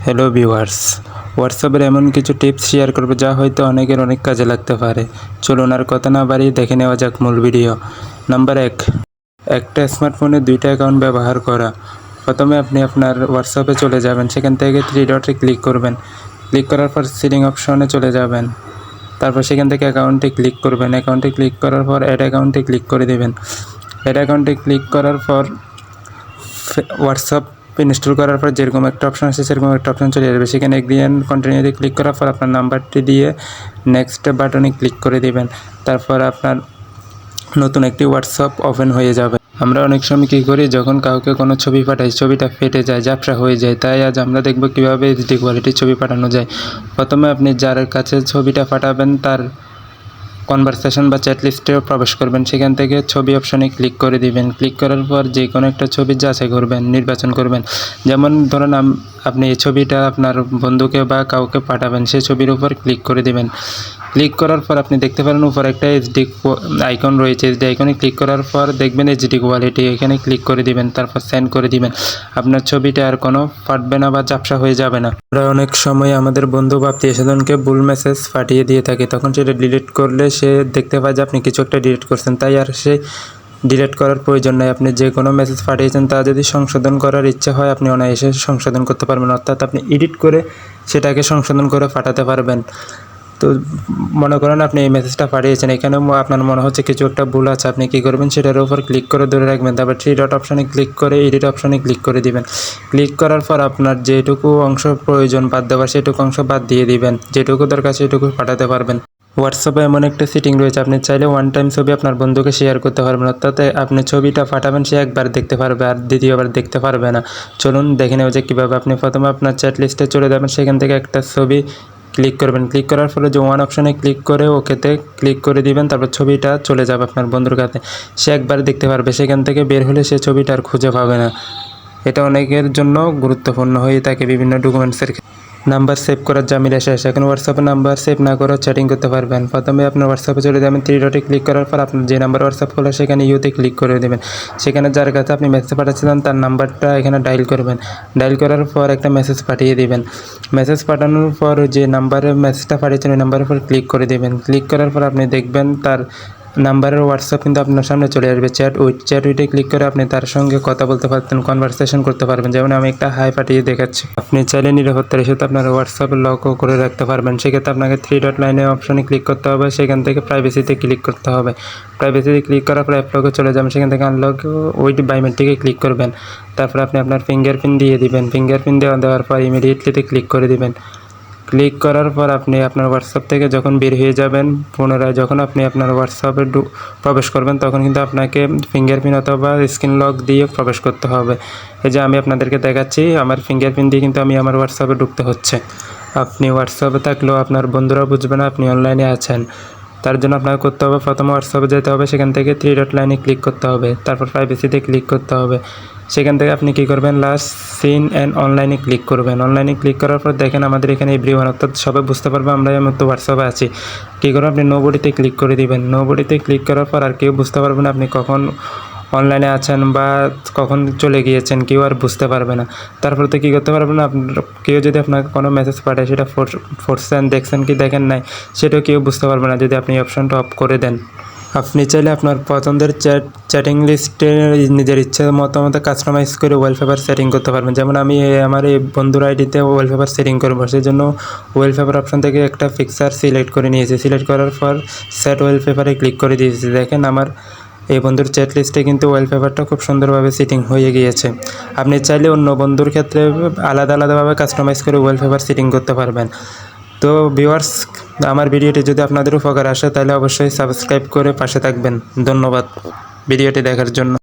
Hello viewers, হোয়াটসঅ্যাপের এমন কিছু টিপস শেয়ার করবো যা হয়তো অনেকের অনেক কাজে লাগতে পারে। চলুন আর কথা না বাড়িয়ে দেখে নেওয়া যাক মূল ভিডিও। নাম্বার 1, একটা স্মার্টফোনে দুইটা অ্যাকাউন্ট ব্যবহার করা। প্রথমে আপনি আপনার হোয়াটসঅ্যাপে চলে যাবেন, সেখান থেকে 3 ডটে ক্লিক করবেন। ক্লিক করার পর সেটিং অপশনে চলে যাবেন, তারপর সেখান থেকে অ্যাকাউন্টে ক্লিক করবেন। অ্যাকাউন্টে ক্লিক করার পর অ্যাড অ্যাকাউন্টে ক্লিক করে দেবেন। অ্যাড অ্যাকাউন্টে ক্লিক করার পর হোয়াটসঅ্যাপ ইনস্টল করার পর যেরকম একটা অপশন আছে সেরকম একটা অপশন চলে যাবে। সেখানে এগ্রি অ্যান্ড কন্টিনিউতে ক্লিক করার পর আপনার নাম্বারটি দিয়ে নেক্সট বাটনে ক্লিক করে দিবেন। তারপর আপনার নতুন একটি হোয়াটসঅ্যাপ ওপেন হয়ে যাবে। আমরা অনেক সময় কী করি, যখন কাউকে কোনো ছবি পাঠাই ছবিটা ফেটে যায়, ঝাপসা হয়ে যায়। তাই আজ আমরা দেখব কীভাবে এইচডি কোয়ালিটির ছবি পাঠানো যায়। প্রথমে আপনি যার কাছে ছবিটা পাঠাবেন তার কনভারসেশন বা চ্যাট লিস্টেও প্রবেশ করবেন। সেখান থেকে ছবি অপশনে ক্লিক করে দিবেন। ক্লিক করার পর যে কোনো একটা ছবি যাচাই করবেন, নির্বাচন করবেন। যেমন ধরুন আপনি এই ছবিটা আপনার বন্ধুকে বা কাউকে পাঠাবেন, সেই ছবির উপর ক্লিক করে দিবেন। ক্লিক করার পর আপনি দেখতে পারেন উপর একটা এইচডি আইকন রয়েছে। এইচডি আইকনে ক্লিক করার পর দেখবেন এইচডি কোয়ালিটি, এখানে ক্লিক করে দিবেন। তারপর সেন্ড করে দিবেন। আপনার ছবিটা আর কোনো ফাটবে না বা ঝাপসা হয়ে যাবে না। আমরা অনেক সময় আমাদের বন্ধু বা আত্মীয়স্বজনকে ভুল মেসেজ পাঠিয়ে দিয়ে থাকি, তখন সেটা ডিলিট করলে সে দেখতে পায় যে আপনি কিছু একটা ডিলিট করছেন। তাই আর সে ডিলিট করার প্রয়োজন নেই। আপনি যে কোনো মেসেজ পাঠিয়েছেন তা যদি সংশোধন করার ইচ্ছা হয় আপনি অনায়াসে সংশোধন করতে পারবেন, অর্থাৎ আপনি এডিট করে সেটাকে সংশোধন করে পাঠাতে পারবেন। তো মনে করেন আপনি এই মেসেজটা পাঠিয়েছেন, এখানেও আপনার মনে হচ্ছে কিছু একটা ভুল আছে, আপনি কী করবেন, সেটার উপর ক্লিক করে ধরে রাখবেন। তারপর 3 ডট অপশানে ক্লিক করে এডিট অপশানে ক্লিক করে দিবেন। ক্লিক করার পর আপনার যেটুকু অংশ প্রয়োজন বাদ দেওয়ার সেটুকু অংশ বাদ দিয়ে দিবেন, যেটুকু দরকার সেটুকু পাঠাতে পারবেন। হোয়াটসঅ্যাপে এমন একটা সেটিং রয়েছে, আপনি চাইলে ওয়ান টাইম ছবি আপনার বন্ধুকে শেয়ার করতে পারবেন, অর্থাৎ আপনি ছবিটা পাঠাবেন সে একবার দেখতে পারবে আর দ্বিতীয়বার দেখতে পারবে না। চলুন দেখে নেওয়া যে কীভাবে। আপনি প্রথমে আপনার চ্যাট লিস্টে চলে যাবেন, সেখান থেকে একটা ছবি ক্লিক করবেন। ক্লিক করার ফলে যে ওয়ান অপশানে ক্লিক করে ওকেতে ক্লিক করে দিবেন। তারপর ছবিটা চলে যাবে আপনার বন্ধুর কাছে, সে একবার দেখতে পারবে। সেখান থেকে বের হলে সে ছবিটা আর খুঁজে পাবে না। এটা অনেকের জন্য গুরুত্বপূর্ণ হয়ে থাকে বিভিন্ন ডকুমেন্টসের ক্ষেত্রে। নাম্বার সেভ করার ঝামেলা শেষ। এখন হোয়াটসঅ্যাপে নাম্বার সেভ না করেও চ্যাটিং করতে পারবেন। প্রথমে আপনার হোয়াটসঅ্যাপে চলে যাবেন, 3 ডটে ক্লিক করার পর আপনার যে নাম্বার হোয়াটসঅ্যাপ খোলা সেখানে ইউতে ক্লিক করে দেবেন। সেখানে যার কাছে আপনি মেসেজ পাঠাচ্ছিলেন তার নাম্বারটা এখানে ডায়াল করবেন। ডায়াল করার পর একটা মেসেজ পাঠিয়ে দিবেন। মেসেজ পাঠানোর পর যে নাম্বারে মেসেজটা পাঠিয়েছেন ওই নাম্বারের উপর ক্লিক করে দেবেন। ক্লিক করার পর আপনি দেখবেন তার নাম্বারের হোয়াটসঅ্যাপ কিন্তু আপনার সামনে চলে আসবে। চ্যাট উইটে ক্লিক করে আপনি তার সঙ্গে কথা বলতে পারতেন, কনভারসেশন করতে পারবেন। যেমন আমি একটা হাই পাঠিয়ে দেখাচ্ছি। আপনি চাইলে নিরাপত্তার ইস্যুতে আপনার হোয়াটসঅ্যাপ লকও করে রাখতে পারবেন। সেক্ষেত্রে আপনাকে 3 ডট লাইনে অপশনে ক্লিক করতে হবে, সেখান থেকে প্রাইভেসিতে ক্লিক করতে হবে। প্রাইভেসিতে ক্লিক করার পর অ্যাপ লকে চলে যাবেন, সেখান থেকে আনলক উইথ বায়োমেট্রিকে ক্লিক করবেন। তারপর আপনি আপনার ফিঙ্গারপ্রিন্ট দিয়ে দিবেন। ফিঙ্গারপ্রিন্ট দেওয়ার পর ইমিডিয়েটলিতে ক্লিক করে দিবেন। ক্লিক করার পর আপনি আপনার হোয়াটসঅ্যাপ থেকে যখন বের হয়ে যাবেন, পুনরায় যখন আপনি আপনার হোয়াটসঅ্যাপে প্রবেশ করবেন তখন কিন্তু আপনাকে ফিঙ্গারপ্রিন্ট অথবা স্ক্রিন লক দিয়ে প্রবেশ করতে হবে। এই যে আমি আপনাদেরকে দেখাচ্ছি, আমার ফিঙ্গারপ্রিন্ট দিয়ে কিন্তু আমি আমার হোয়াটসঅ্যাপে ঢুকতে হচ্ছে। আপনি হোয়াটসঅ্যাপে থাকলেও আপনার বন্ধুরাও বুঝবে না আপনি অনলাইনে আছেন। তার জন্য আপনাকে করতে হবে, প্রথমে হোয়াটসঅ্যাপে যেতে হবে, সেখান থেকে 3 ডট লাইনে ক্লিক করতে হবে। তারপর প্রাইভেসিতে ক্লিক করতে হবে। সেখান থেকে আপনি কী করবেন, লাস্ট সিন অ্যান্ড অনলাইনে ক্লিক করবেন। অনলাইনে ক্লিক করার পর দেখেন আমাদের এখানে এভরিওয়ান, অর্থাৎ সবাই বুঝতে পারবে আমরা এই মতো হোয়াটসঅ্যাপে আছি। কী করবেন, আপনি নোবডিতে ক্লিক করে দিবেন। নোবডিতে ক্লিক করার পর আর কেউ বুঝতে পারবে না আপনি কখন অনলাইনে আছেন বা কখন চলে গিয়েছেন, কেউ আর বুঝতে পারবে না। তারপরে তো কী করতে পারবেন না, কেউ যদি আপনাকে কোনো মেসেজ পাঠায় সেটা পড়ছেন, দেখছেন কি দেখেন নাই সেটাও কেউ বুঝতে পারবে না যদি আপনি অপশনটা অফ করে দেন। আপনি চাইলে আপনার পছন্দের চ্যাটিং লিস্টে নিজের ইচ্ছে মতো কাস্টমাইজ করে ওয়ালপেপার সেটিং করতে পারবেন। যেমন আমি আমার এই বন্ধুর আইডিতে ওয়ালপেপার সেটিং করবো, সেই জন্য ওয়ালপেপার অপশন থেকে একটা পিকচার সিলেক্ট করে নিয়েছি। সিলেক্ট করার পর সেট ওয়ালপেপারে ক্লিক করে দিয়েছি। দেখেন আমার এই বন্ধুর চ্যাট লিস্টে কিন্তু ওয়ালপেপারটা খুব সুন্দরভাবে সেটিং হয়ে গিয়েছে। আপনি চাইলে অন্য বন্ধুর ক্ষেত্রে আলাদাভাবে কাস্টমাইজ করে ওয়ালপেপার সেটিং করতে পারবেন। তো ভিউয়ার্স, আমার ভিডিওটি যদি আপনাদের উপকার আসে তাহলে অবশ্যই সাবস্ক্রাইব করে পাশে থাকবেন। ধন্যবাদ ভিডিওটি দেখার জন্য।